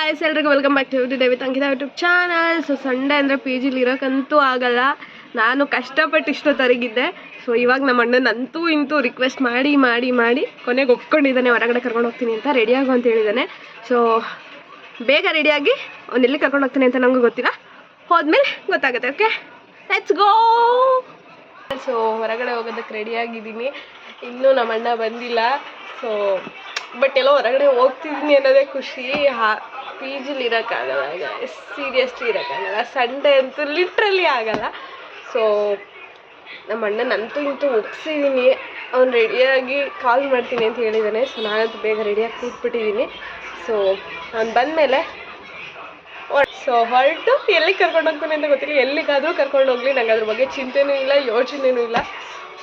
Guys, ಎಲ್ರಿಗೂ welcome back to day with Ankita YouTube channel. So Sunday ಅಂದರೆ ಪಿ ಜಿಲಿ ಇರೋಕ್ಕಂತೂ ಆಗಲ್ಲ. ನಾನು ಕಷ್ಟಪಟ್ಟು ಇಷ್ಟೊತ್ತರಿಗಿದ್ದೆ. ಸೊ ಇವಾಗ ನಮ್ಮ ಅಣ್ಣನಂತೂ ಇಂತೂ ರಿಕ್ವೆಸ್ಟ್ ಮಾಡಿ ಮಾಡಿ ಮಾಡಿ ಕೊನೆಗೆ ಒಪ್ಕೊಂಡಿದ್ದಾನೆ ಹೊರಗಡೆ ಕರ್ಕೊಂಡು ಹೋಗ್ತೀನಿ ಅಂತ. ರೆಡಿಯಾಗು ಅಂತ ಹೇಳಿದ್ದಾನೆ. ಸೊ ಬೇಗ ರೆಡಿಯಾಗಿ ಅವ್ನು ಎಲ್ಲಿ ಕರ್ಕೊಂಡು ಹೋಗ್ತೀನಿ ಅಂತ ನನಗೂ ಗೊತ್ತಿಲ್ಲ, ಹೋದ್ಮೇಲೆ ಗೊತ್ತಾಗುತ್ತೆ. Okay, let's go. ಸೊ ಹೊರಗಡೆ ಹೋಗೋದಕ್ಕೆ ರೆಡಿಯಾಗಿದ್ದೀನಿ. ಇನ್ನೂ ನಮ್ಮ ಅಣ್ಣ ಬಂದಿಲ್ಲ. ಸೊ ಬಟ್ ಎಲ್ಲೋ ಹೊರಗಡೆ ಹೋಗ್ತಿದ್ದೀನಿ ಅನ್ನೋದೇ ಖುಷಿ. ಪಿ ಜಿಲಿ ಇರೋಕ್ಕಾಗಲ್ಲ, ಸೀರಿಯಸ್ಲಿ ಇರೋಕ್ಕಾಗಲ್ಲ. ಸಂಡೇ ಅಂತೂ ಲಿಟ್ರಲಿ ಆಗಲ್ಲ. ಸೊ ನಮ್ಮ ಅಣ್ಣನಂತೂ ಇಂತೂ ಒಪ್ಸಿದ್ದೀನಿ. ಅವ್ನು ರೆಡಿಯಾಗಿ ಕಾಲ್ ಮಾಡ್ತೀನಿ ಅಂತ ಹೇಳಿದ್ದಾನೆ. ಸೊ ನಾನಂತೂ ಬೇಗ ರೆಡಿಯಾಗಿ ಕೂತ್ಬಿಟ್ಟಿದ್ದೀನಿ. ಸೊ ಅವ್ನು ಬಂದಮೇಲೆ ಹೊರಟು ಎಲ್ಲಿಗೆ ಕರ್ಕೊಂಡು ಹೋಗ್ತಾನೆ ಅಂತ ಗೊತ್ತಿಲ್ಲ. ಎಲ್ಲಿಗಾದರೂ ಕರ್ಕೊಂಡು ಹೋಗಲಿ, ನಂಗೆ ಅದ್ರ ಬಗ್ಗೆ ಚಿಂತೆನೂ ಇಲ್ಲ, ಯೋಚನೆಯೂ ಇಲ್ಲ.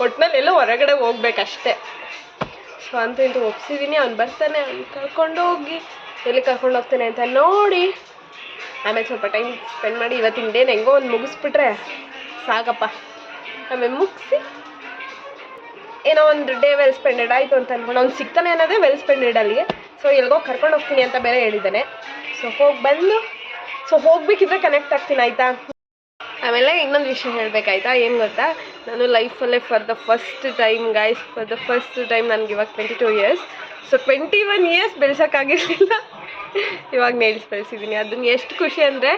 ಒಟ್ಟಿನಲ್ಲಿ ಎಲ್ಲೋ ಹೊರಗಡೆ ಹೋಗ್ಬೇಕಷ್ಟೆ. ಸೊ ಅಂತೂ ಇಂತೂ ಒಪ್ಸಿದ್ದೀನಿ. ಅವ್ನು ಬರ್ತಾನೆ, ಅವ್ನು ಕರ್ಕೊಂಡು ಹೋಗಿ ಎಲ್ಲಿ ಕರ್ಕೊಂಡು ಹೋಗ್ತಾನೆ ಅಂತ ನೋಡಿ ಆಮೇಲೆ ಸ್ವಲ್ಪ ಟೈಮ್ ಸ್ಪೆಂಡ್ ಮಾಡಿ ಇವತ್ತಿನ ಡೇನ ಹೆಂಗೋ ಒಂದು ಮುಗಿಸ್ಬಿಟ್ರೆ ಸಾಕಪ್ಪ. ಆಮೇಲೆ ಮುಗಿಸಿ ಏನೋ ಒಂದು ಡೇ ವೆಲ್ ಸ್ಪೆಂಡೆಡ್ ಆಯಿತು ಅಂತ ಅಂದ್ಕೊಂಡು ಅವ್ನು ಸಿಗ್ತಾನೆ ಅನ್ನೋದೇ ವೆಲ್ ಸ್ಪೆಂಡೆಡ್ ಅಲ್ಲಿ. ಸೊ ಎಲ್ಗೋ ಕರ್ಕೊಂಡು ಹೋಗ್ತೀನಿ ಅಂತ ಬೇರೆ ಹೇಳಿದ್ದಾನೆ. ಸೊ ಹೋಗ್ಬೇಕಿದ್ರೆ ಕನೆಕ್ಟ್ ಆಗ್ತೀನಿ, ಆಯಿತಾ. ಆಮೇಲೆ ಇನ್ನೊಂದು ವಿಷಯ ಹೇಳಬೇಕಾಯ್ತಾ, ಏನು ಗೊತ್ತಾ, ನಾನು ಲೈಫಲ್ಲೇ ಫಾರ್ ದ ಫಸ್ಟ್ ಟೈಮ್ ನನಗೆ ಇವಾಗ 22 ಇಯರ್ಸ್. ಸೊ 21 ಇಯರ್ಸ್ ಬೆಳೆಸೋಕ್ಕಾಗಿರಲಿಲ್ಲ, ಇವಾಗ ನೇಲ್ಸ್ ಬೆಳೆಸಿದ್ದೀನಿ. ಅದನ್ನು ಎಷ್ಟು ಖುಷಿ ಅಂದರೆ,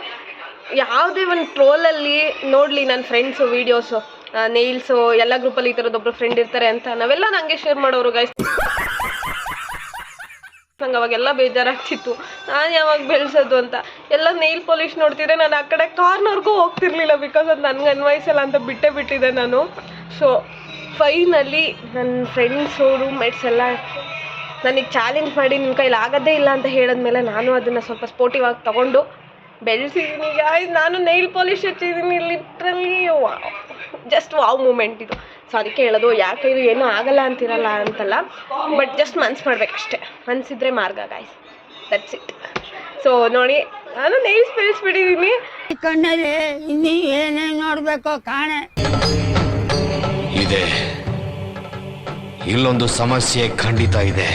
ಯಾವುದೇ ಒಂದು ಟ್ರೋಲಲ್ಲಿ ನೋಡಲಿ ನನ್ನ ಫ್ರೆಂಡ್ಸು ವೀಡಿಯೋಸು ನೇಲ್ಸು ಎಲ್ಲ ಗ್ರೂಪಲ್ಲಿ ಈ ಥರದೊಬ್ಬರು ಫ್ರೆಂಡ್ ಇರ್ತಾರೆ ಅಂತ ನಾವೆಲ್ಲ ನನಗೆ ಶೇರ್ ಮಾಡೋರು ಗೈಸ್. ನಂಗೆ ಅವಾಗೆಲ್ಲ ಬೇಜಾರಾಗ್ತಿತ್ತು, ನಾನು ಯಾವಾಗ ಬೆಳೆಸೋದು ಅಂತ. ಎಲ್ಲ ನೇಲ್ ಪಾಲಿಷ್ ನೋಡ್ತಿದ್ರೆ ನಾನು ಆ ಕಡೆ ಕಾರ್ನರ್ಗೂ ಹೋಗ್ತಿರ್ಲಿಲ್ಲ, ಬಿಕಾಸ್ ಅದು ನನಗೆ ಅನ್ವಯಿಸಲ್ಲ ಅಂತ ಬಿಟ್ಟಿದ್ದೆ ನಾನು. ಸೊ ಫೈನಲಿ ನನ್ನ ಫ್ರೆಂಡ್ಸು ರೂಮ್ಮೇಟ್ಸ್ ಎಲ್ಲ ನನಗೆ ಚಾಲೆಂಜ್ ಮಾಡಿ ನಿಮ್ಮ ಕೈಲಿ ಆಗೋದೇ ಇಲ್ಲ ಅಂತ ಹೇಳಿದ್ಮೇಲೆ ನಾನು ಅದನ್ನು ಸ್ವಲ್ಪ ಸ್ಪೋರ್ಟಿವ್ ಆಗಿ ತೊಗೊಂಡು ಬೆಳೆಸಿದ್ದೀನಿ ಗಾಯ್ಸ್. ನಾನು ನೇಲ್ ಪಾಲಿಷ್ ಹಚ್ಚಿದ್ದೀನಿ, ಲಿಟ್ರಲಿ ಜಸ್ಟ್ ವಾವ್ ಮೂಮೆಂಟ್ ಇದು. ಸೊ ಅದಕ್ಕೆ ಹೇಳೋದು, ಯಾಕೆ ಇದು ಏನೂ ಆಗಲ್ಲ ಅಂತಿರಲ್ಲ ಅಂತಲ್ಲ, ಬಟ್ ಜಸ್ಟ್ ಮನ್ಸು ಮಾಡ್ಬೇಕಷ್ಟೆ. ಮನಸ್ಸಿದ್ರೆ ಮಾರ್ಗ ಗಾಯ್ಸ್, ದಟ್ಸ್ ಇಟ್. ಸೊ ನೋಡಿ, ನಾನು ನೇಲ್ಸ್ ಬೆಳೆಸ್ಬಿಟ್ಟಿದ್ದೀನಿ. ಕಣ್ಣಲ್ಲಿ ಇನ್ನೂ ಏನೇನು ನೋಡಬೇಕು ಕಾಣೆ ಇದೆ. ಇಲ್ಲೊಂದು ಸಮಸ್ಯೆ ಖಂಡಿತ ಇದೆ.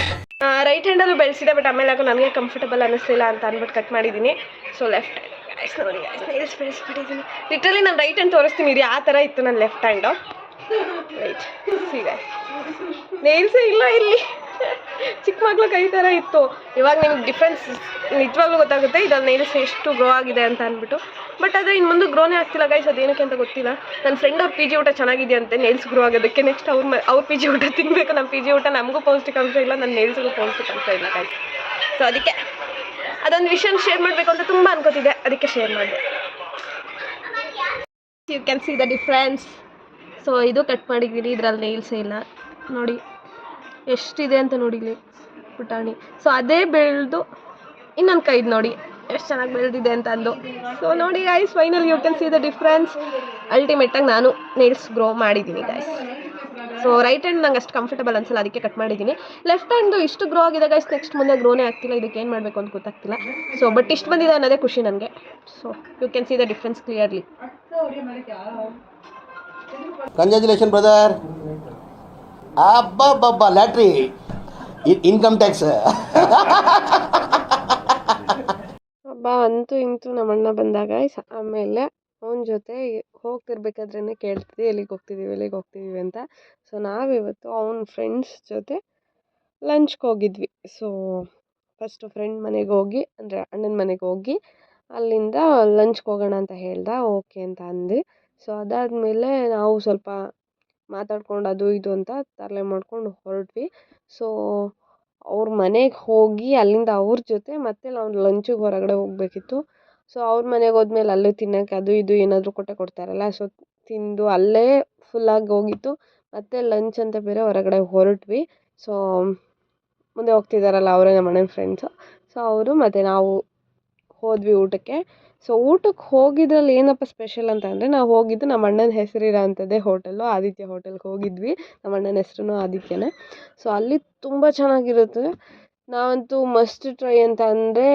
ರೈಟ್ ಹ್ಯಾಂಡಲ್ಲೂ ಬೆಳೆಸಿದೆ, ಬಟ್ ಆಮೇಲೆ ಯಾಕೋ ನನಗೆ ಕಂಫರ್ಟಬಲ್ ಅನ್ನಿಸ್ಲಿಲ್ಲ ಅಂತ ಅಂದ್ಬಿಟ್ಟು ಕಟ್ ಮಾಡಿದ್ದೀನಿ. ಸೊ ಲೆಫ್ಟ್ ಹ್ಯಾಂಡ್ ಗಾಯ್ಸ್, ನೋಡಿ ಗಾಯ್ಸ್, ನೇಲ್ಸ್ ಬೆಳೆಸ್ಬಿಟ್ಟಿದ್ದೀನಿ. ಲಿಟ್ರಲಿ ನಾನು ರೈಟ್ ಹ್ಯಾಂಡ್ ತೋರಿಸ್ತೀನಿ ರೀ, ಆ ಥರ ಇತ್ತು ನನ್ನ ಲೆಫ್ಟ್ ಹ್ಯಾಂಡು. ರೈಟ್ ಸೀಗ ನೇಲ್ಸೇ ಇಲ್ಲ ಇಲ್ಲಿ, ಚಿಕ್ಕ ಮಕ್ಳು ಕೈ ಥರ ಇತ್ತು. ಇವಾಗ ನಿಮ್ಗೆ ಡಿಫ್ರೆನ್ಸ್ ನಿಜವಾಗ್ಲೂ ಗೊತ್ತಾಗುತ್ತೆ ಇದರಲ್ಲಿ ನೇಲ್ಸ್ ಎಷ್ಟು ಗ್ರೋ ಆಗಿದೆ ಅಂತ ಅಂದ್ಬಿಟ್ಟು. ಬಟ್ ಆದರೆ ಇನ್ನು ಮುಂದೆ ಗ್ರೋನೇ ಆಗ್ತಿಲ್ಲ ಗೈಸ್, ಅದೇನಕ್ಕೆ ಅಂತ ಗೊತ್ತಿಲ್ಲ. ನನ್ನ ಫ್ರೆಂಡ್ ಅವ್ರ ಪಿ ಜಿ ಊಟ ಚೆನ್ನಾಗಿದೆ ಅಂತೆ ನೇಲ್ಸ್ ಗ್ರೋ ಆಗೋದಕ್ಕೆ. ನೆಕ್ಸ್ಟ್ ಅವ್ರ ಪಿ ಜಿ ಊಟ ತಿನ್ನಬೇಕು. ನಮ್ಮ ಪಿ ಜಿ ಊಟ ನಮಗೂ ಪೌಷ್ಟಿಕಾಂಶ ಇಲ್ಲ, ನನ್ನ ನೇಲ್ಸ್ಗೂ ಪೌಷ್ಟಿಕಾಂಶ ಇಲ್ಲ ಗೈಸ್. ಸೊ ಅದಕ್ಕೆ ಅದೊಂದು ವಿಷಯ ಶೇರ್ ಮಾಡಬೇಕು ಅಂತ ತುಂಬ ಅನ್ಕೋತಿದ್ದೆ, ಅದಕ್ಕೆ ಶೇರ್ ಮಾಡಿದೆ. You can see the difference. So ಇದು ಕಟ್ ಮಾಡಿದ್ದೀನಿ, ಇದರಲ್ಲಿ ನೇಲ್ಸೇ ಇಲ್ಲ ನೋಡಿ ಎಷ್ಟಿದೆ ಅಂತ ನೋಡಿಲಿ ಪುಟಾಣಿ. ಸೊ ಅದೇ ಬೆಳೆದು ಇನ್ನೊಂದು ಕೈದು ನೋಡಿ ಎಷ್ಟು ಚೆನ್ನಾಗಿ ಬೆಳೆದಿದೆ ಅಂತ ಅಂದು. ಸೊ ನೋಡಿ guys, final you can see the difference. ಅಲ್ಟಿಮೇಟಾಗಿ ನಾನು ನೇಲ್ಸ್ ಗ್ರೋ ಮಾಡಿದ್ದೀನಿ ಗೈಸ್. ಸೊ ರೈಟ್ ಹ್ಯಾಂಡ್ ನಂಗೆ ಅಷ್ಟು ಕಂಫರ್ಟಬಲ್ ಅನ್ಸಲ್ಲ, ಅದಕ್ಕೆ ಕಟ್ ಮಾಡಿದ್ದೀನಿ. ಲೆಫ್ಟ್ ಹ್ಯಾಂಡು ಇಷ್ಟು ಗ್ರೋ ಆಗಿದೆ ಗೈಸ್, ನೆಕ್ಸ್ಟ್ ಮುಂದೆ ಗ್ರೋನೇ ಆಗ್ತಿಲ್ಲ. ಇದಕ್ಕೆ ಏನು ಮಾಡಬೇಕು ಅಂತ ಗೊತ್ತಾಗ್ತಿಲ್ಲ. ಸೊ ಬಟ್ ಇಷ್ಟು ಬಂದಿದೆ ಅನ್ನೋದೇ ಖುಷಿ ನನಗೆ. So you can see the difference clearly. Congratulation brother. ಅಬ್ಬಬ್ಬಬ್ಬ, ಲ್ಯಾಟ್ರಿ, ಇನ್ಕಮ್ ಟ್ಯಾಕ್ಸ್. ಹಬ್ಬ ಅಂತೂ ಇಂತೂ ನಮ್ಮ ಅಣ್ಣ ಬಂದಾಗ ಆಮೇಲೆ ಅವನ ಜೊತೆ ಹೋಗ್ತಿರ್ಬೇಕಾದ್ರೇ ಕೇಳ್ತಿದ್ದೆ ಎಲ್ಲಿಗೆ ಹೋಗ್ತಿದ್ದೀವಿ ಅಂತ. ಸೊ ನಾವಿವತ್ತು ಅವನ ಫ್ರೆಂಡ್ಸ್ ಜೊತೆ ಲಂಚ್ಗೆ ಹೋಗಿದ್ವಿ. ಸೊ ಫಸ್ಟು ಫ್ರೆಂಡ್ ಮನೆಗೆ ಹೋಗಿ, ಅಂದರೆ ಅಣ್ಣನ ಮನೆಗೆ ಹೋಗಿ ಅಲ್ಲಿಂದ ಲಂಚ್ಗೆ ಹೋಗೋಣ ಅಂತ ಹೇಳ್ದೆ. ಓಕೆ ಅಂತ ಅಂದು. ಸೊ ಅದಾದಮೇಲೆ ನಾವು ಸ್ವಲ್ಪ ಮಾತಾಡ್ಕೊಂಡು ಅದು ಇದು ಅಂತ ತರಲೆ ಮಾಡ್ಕೊಂಡು ಹೊರಟ್ವಿ. ಸೊ ಅವ್ರ ಮನೆಗೆ ಹೋಗಿ ಅಲ್ಲಿಂದ ಅವ್ರ ಜೊತೆ ಮತ್ತೆ ನಾವು ಲಂಚಿಗೆ ಹೊರಗಡೆ ಹೋಗಬೇಕಿತ್ತು. ಸೊ ಅವ್ರ ಮನೆಗೆ ಹೋದ್ಮೇಲೆ ಅಲ್ಲೇ ತಿನ್ನೋಕ್ಕೆ ಅದು ಇದು ಏನಾದರೂ ಕೊಡ್ತಾರಲ್ಲ, ಸೊ ತಿಂದು ಅಲ್ಲೇ ಫುಲ್ಲಾಗಿ ಹೋಗಿತ್ತು. ಮತ್ತು ಲಂಚ್ ಅಂತ ಬೇರೆ ಹೊರಗಡೆ ಹೊರಟ್ವಿ. ಸೊ ಮುಂದೆ ಹೋಗ್ತಿದ್ದಾರಲ್ಲ ಅವರೇ ನಮ್ಮ ಅಣ್ಣನ ಫ್ರೆಂಡ್ಸು. ಸೊ ಅವರು ಮತ್ತು ನಾವು ಹೋದ್ವಿ ಊಟಕ್ಕೆ. ಸೊ ಊಟಕ್ಕೆ ಹೋಗಿದ್ರಲ್ಲಿ ಏನಪ್ಪ ಸ್ಪೆಷಲ್ ಅಂತ ಅಂದರೆ, ನಾವು ಹೋಗಿದ್ದು ನಮ್ಮ ಅಣ್ಣನ ಹೆಸರಿರೋ ಅಂಥದ್ದೇ ಹೋಟೆಲ್ಲು, ಆದಿತ್ಯ ಹೋಟೆಲ್ಗೆ ಹೋಗಿದ್ವಿ. ನಮ್ಮ ಅಣ್ಣನ ಹೆಸರು ಆದಿತ್ಯನೇ. ಸೊ ಅಲ್ಲಿ ತುಂಬ ಚೆನ್ನಾಗಿರುತ್ತೆ. ನಾವಂತೂ ಮಸ್ಟ್ ಟ್ರೈ ಅಂತ ಅಂದರೆ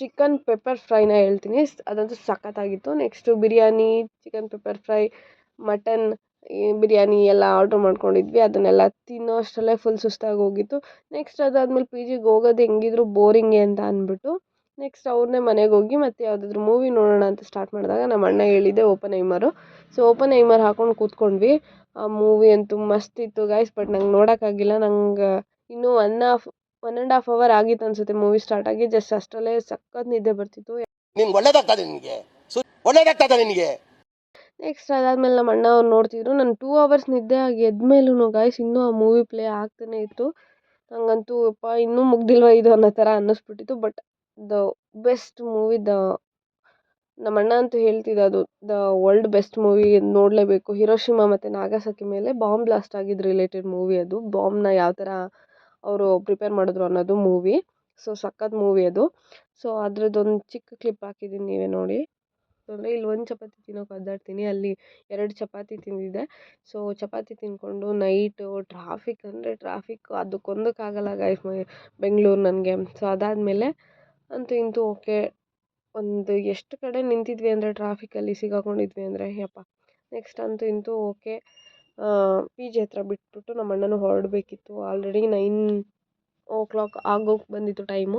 ಚಿಕನ್ ಪೆಪ್ಪರ್ ಫ್ರೈನ ಹೇಳ್ತೀನಿ, ಅದಂತೂ ಸಖತ್ತಾಗಿತ್ತು. Next biryani, chicken pepper fry, mutton, ಈ ಬಿರಿಯಾನಿ ಎಲ್ಲ ಆರ್ಡ್ರ್ ಮಾಡ್ಕೊಂಡಿದ್ವಿ. ಅದನ್ನೆಲ್ಲ ತಿನ್ನೋ ಅಷ್ಟರಲ್ಲೇ ಫುಲ್ ಸುಸ್ತಾಗಿ ಹೋಗಿತ್ತು. ನೆಕ್ಸ್ಟ್ ಅದಾದಮೇಲೆ ಪಿ ಜಿಗೆ ಹೋಗೋದು ಹೆಂಗಿದ್ರು ಬೋರಿಂಗೆ ಅಂತ ಅಂದ್ಬಿಟ್ಟು ನೆಕ್ಸ್ಟ್ ಅವ್ರನ್ನೇ ಮನೆಗೆ ಹೋಗಿ ಮತ್ತು ಯಾವುದಾದ್ರೂ ಮೂವಿ ನೋಡೋಣ ಅಂತ ಸ್ಟಾರ್ಟ್ ಮಾಡಿದಾಗ ನಮ್ಮ ಅಣ್ಣ ಹೇಳಿದ್ದೆ ಓಪನ್ಹೈಮರು. ಸೊ ಓಪನ್ಹೈಮರ್ ಹಾಕೊಂಡು ಕೂತ್ಕೊಂಡ್ವಿ. ಆ ಮೂವಿ ಅಂತೂ ಮಸ್ತ್ ಇತ್ತು ಗೈಸ್. ಬಟ್ ನಂಗೆ ನೋಡೋಕ್ಕಾಗಿಲ್ಲ. ನಂಗೆ ಇನ್ನೂ 1.5 ಅವರ್ ಆಗಿತ್ತು ಅನಿಸುತ್ತೆ ಮೂವಿ ಸ್ಟಾರ್ಟ್ ಆಗಿ. ಜಸ್ಟ್ ಅಷ್ಟರಲ್ಲೇ ಸಖತ್ ನಿದ್ದೆ ಬರ್ತಿತ್ತು. ನಿನ್ಗೆ ಒಳ್ಳೇದಾಗ್ತದೆ ಒಳ್ಳೇದಾಗ್ತದೆ ನಿನಗೆ. ನೆಕ್ಸ್ಟ್ ಅದಾದಮೇಲೆ ನಮ್ಮ ಅಣ್ಣ ಅವ್ರು ನೋಡ್ತಿದ್ರು. ನಾನು 2 ಅವರ್ಸ್ ನಿದ್ದೆ ಆಗಿ ಎದ್ಮೇಲೂ ಗಾಯ್ಸ್ ಇನ್ನೂ ಆ ಮೂವಿ ಪ್ಲೇ ಆಗ್ತಾನೆ ಇತ್ತು. ನನಗಂತೂ ಅಪ್ಪ ಇನ್ನೂ ಮುಗ್ದಿಲ್ವ ಇದು ಅನ್ನೋ ಥರ ಅನ್ನಿಸ್ಬಿಟ್ಟಿತ್ತು. ಬಟ್ ದ ಬೆಸ್ಟ್ ಮೂವಿ ನಮ್ಮ ಅಣ್ಣ ಅಂತೂ ಹೇಳ್ತಿದ್ದ ಅದು ದ ವರ್ಲ್ಡ್ ಬೆಸ್ಟ್ ಮೂವಿ ನೋಡಲೇಬೇಕು. ಹಿರೋಶಿಮಾ ಮತ್ತು ನಾಗಸಾಕಿ ಮೇಲೆ ಬಾಂಬ್ ಬ್ಲಾಸ್ಟ್ ಆಗಿದ್ದು ರಿಲೇಟೆಡ್ ಮೂವಿ ಅದು. ಬಾಂಬ್ನ ಯಾವ ಥರ ಅವರು ಪ್ರಿಪೇರ್ ಮಾಡಿದ್ರು ಅನ್ನೋದು ಮೂವಿ. ಸೊ ಸಖತ್ ಮೂವಿ ಅದು. ಸೊ ಅದ್ರದ್ದೊಂದು ಚಿಕ್ಕ ಕ್ಲಿಪ್ ಹಾಕಿದ್ದೀನಿ, ನೀವೇ ನೋಡಿ. ಅಂದರೆ ಇಲ್ಲಿ 1 ಚಪಾತಿ ತಿನ್ನೋಕೆ ಒದ್ದಾಡ್ತೀನಿ, ಅಲ್ಲಿ 2 ಚಪಾತಿ ತಿಂದಿದ್ದೆ. ಸೊ ಚಪಾತಿ ತಿಂದ್ಕೊಂಡು ನೈಟು ಟ್ರಾಫಿಕ್ ಅಂದರೆ ಟ್ರಾಫಿಕ್ಕು ಅದಕ್ಕೊಂದಕ್ಕಾಗಲ್ಲ ಗೈಸ್ ಬೆಂಗಳೂರು ನನಗೆ. ಸೊ ಅದಾದಮೇಲೆ ಅಂತೂ ಇಂತೂ ಓಕೆ ಒಂದು ಎಷ್ಟು ಕಡೆ ನಿಂತಿದ್ವಿ ಅಂದರೆ ಟ್ರಾಫಿಕಲ್ಲಿ ಸಿಗಾಕೊಂಡಿದ್ವಿ ಅಂದರೆ ಯಪ್ಪ. ನೆಕ್ಸ್ಟ್ ಅಂತೂ ಇಂತೂ ಓಕೆ ಪಿ ಜಿ ಹತ್ರ ಬಿಟ್ಬಿಟ್ಟು ನಮ್ಮ ಅಣ್ಣನೂ ಹೊರಡಬೇಕಿತ್ತು. ಆಲ್ರೆಡಿ 9 ಆಗೋಕ್ಕೆ ಬಂದಿತ್ತು ಟೈಮು.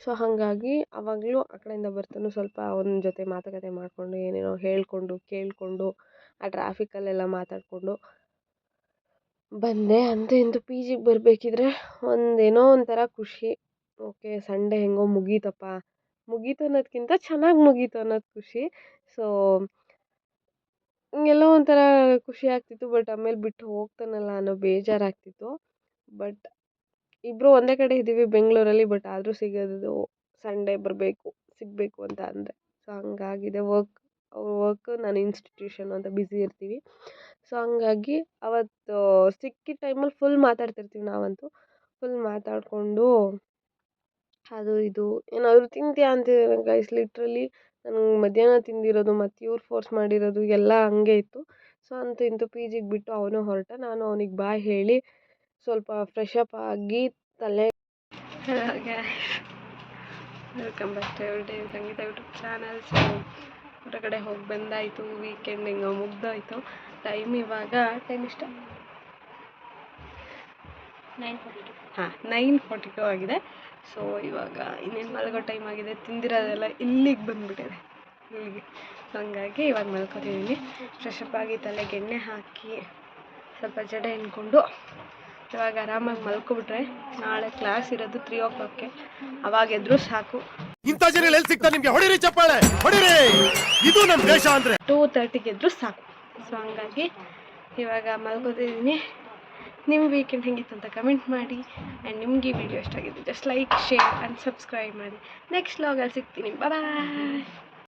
ಸೊ ಹಾಗಾಗಿ ಆವಾಗಲೂ ಆ ಕಡೆಯಿಂದ ಬರ್ತಾನೂ ಸ್ವಲ್ಪ ಅವನ ಜೊತೆ ಮಾತುಕತೆ ಮಾಡಿಕೊಂಡು ಏನೇನೋ ಹೇಳಿಕೊಂಡು ಕೇಳಿಕೊಂಡು ಆ ಟ್ರಾಫಿಕಲ್ಲೆಲ್ಲ ಮಾತಾಡಿಕೊಂಡು ಬಂದೆ. ಅಂತೂ ಇಂತೂ ಪಿ ಜಿಗೆ ಬರಬೇಕಿದ್ರೆ ಒಂದೇನೋ ಒಂಥರ ಖುಷಿ. ಓಕೆ ಸಂಡೇ ಹೆಂಗೋ ಮುಗೀತಪ್ಪ, ಮುಗೀತು ಅನ್ನೋದಕ್ಕಿಂತ ಚೆನ್ನಾಗಿ ಮುಗೀತು ಅನ್ನೋದು ಖುಷಿ. ಸೊ ಹಿಂಗೆಲ್ಲೋ ಒಂಥರ ಖುಷಿ ಆಗ್ತಿತ್ತು. ಬಟ್ ಆಮೇಲೆ ಬಿಟ್ಟು ಹೋಗ್ತಾನಲ್ಲ ಅನ್ನೋ ಬೇಜಾರಾಗ್ತಿತ್ತು. ಬಟ್ ಇಬ್ಬರು ಒಂದೇ ಕಡೆ ಇದ್ದೀವಿ ಬೆಂಗಳೂರಲ್ಲಿ. ಬಟ್ ಆದರೂ ಸಿಗೋದು ಸಂಡೇ ಸಿಗಬೇಕು ಅಂತ ಅಂದರೆ. ಸೊ ಹಂಗಾಗಿದೆ ಅವ್ರ ವರ್ಕು ನಾನು ಇನ್ಸ್ಟಿಟ್ಯೂಷನ್ ಅಂತ ಬ್ಯುಸಿ ಇರ್ತೀವಿ. ಸೊ ಹಂಗಾಗಿ ಅವತ್ತು ಸಿಕ್ಕಿದ ಟೈಮಲ್ಲಿ ಫುಲ್ ಮಾತಾಡ್ತಿರ್ತೀವಿ ನಾವಂತೂ. ಫುಲ್ ಮಾತಾಡಿಕೊಂಡು ಅದು ಇದು ಏನಾದರೂ ತಿಂತೀಯಾ ಅಂತಿದ್ದಾರೆ ಗೈಸ್. ಲಿಟ್ರಲಿ ನನಗೆ ಮಧ್ಯಾಹ್ನ ತಿಂದಿರೋದು ಮತ್ತು ಇವ್ರು ಫೋರ್ಸ್ ಮಾಡಿರೋದು ಎಲ್ಲ ಹಂಗೆ ಇತ್ತು. ಸೊ ಅಂತೂ ಇಂತೂ ಪಿ ಜಿಗೆ ಬಿಟ್ಟು ಅವನು ಹೊರಟ. ನಾನು ಅವನಿಗೆ ಬಾಯ್ ಹೇಳಿ ಸ್ವಲ್ಪ ಫ್ರೆಶ್ ಅಪ್ ಆಗಿ ತಲೆ welcome back to every day Sangeeta YouTube channel. So ಹೊರಗಡೆ ಹೋಗಿ ಬಂದಾಯಿತು. ವೀಕೆಂಡ್ ಹಿಂಗೆ ಮುಗ್ದಾಯಿತು. ಟೈಮ್ ಇವಾಗ ಟೈಮ್ ಇಷ್ಟ 9:42 ಆಗಿದೆ. ಸೊ ಇವಾಗ ಇನ್ನೇನು ಮಲಗೋ ಟೈಮ್ ಆಗಿದೆ. ತಿಂದಿರೋದೆಲ್ಲ ಇಲ್ಲಿಗೆ ಬಂದುಬಿಟ್ಟಿದೆ ಇಲ್ಲಿಗೆ. ಸೊ ಹಂಗಾಗಿ ಇವಾಗ ಮಲ್ಕೊತಿದ್ದೀನಿ. ಫ್ರೆಶಪ್ ಆಗಿ ತಲೆಗೆ ಎಣ್ಣೆ ಹಾಕಿ ಸ್ವಲ್ಪ ಜಡೆ ಎಣ್ಕೊಂಡು ಇವಾಗ ಆರಾಮಾಗಿ ಮಲ್ಕೊಬಿಟ್ರೆ ನಾಳೆ ಕ್ಲಾಸ್ ಇರೋದು 3 o'clockಗೆ. ಅವಾಗ ಎದ್ರು ಸಾಕು. ಇಂಥ ಜನ ಎಲ್ಲಿ ಸಿಗ್ತಾರೆ ನಿಮ್ಗೆ? ಹೊಡಿರಿ ಚಪ್ಪಾಳೆ ಹೊಡಿರಿ, ಇದು ನಮ್ಮ ದೇಶ ಅಂದ್ರೆ. 2:30ಗೆ ಎದ್ರು ಸಾಕು. ಸೊ ಹಂಗಾಗಿ ಇವಾಗ ಮಲ್ಕೋತಿದ್ದೀನಿ. ನಿಮ್ಮ ವೀಕೆಂಡ್ ಹೆಂಗಿತ್ತು ಅಂತ ಕಮೆಂಟ್ ಮಾಡಿ. ಆ್ಯಂಡ್ ನಿಮಗೆ ಈ ವಿಡಿಯೋ ಇಷ್ಟ ಆಗಿದೆ just like, share and subscribe ಮಾಡಿ. ನೆಕ್ಸ್ಟ್ ವ್ಲಾಗಲ್ಲಿ ಸಿಗ್ತೀನಿ. ಬಾಯ್.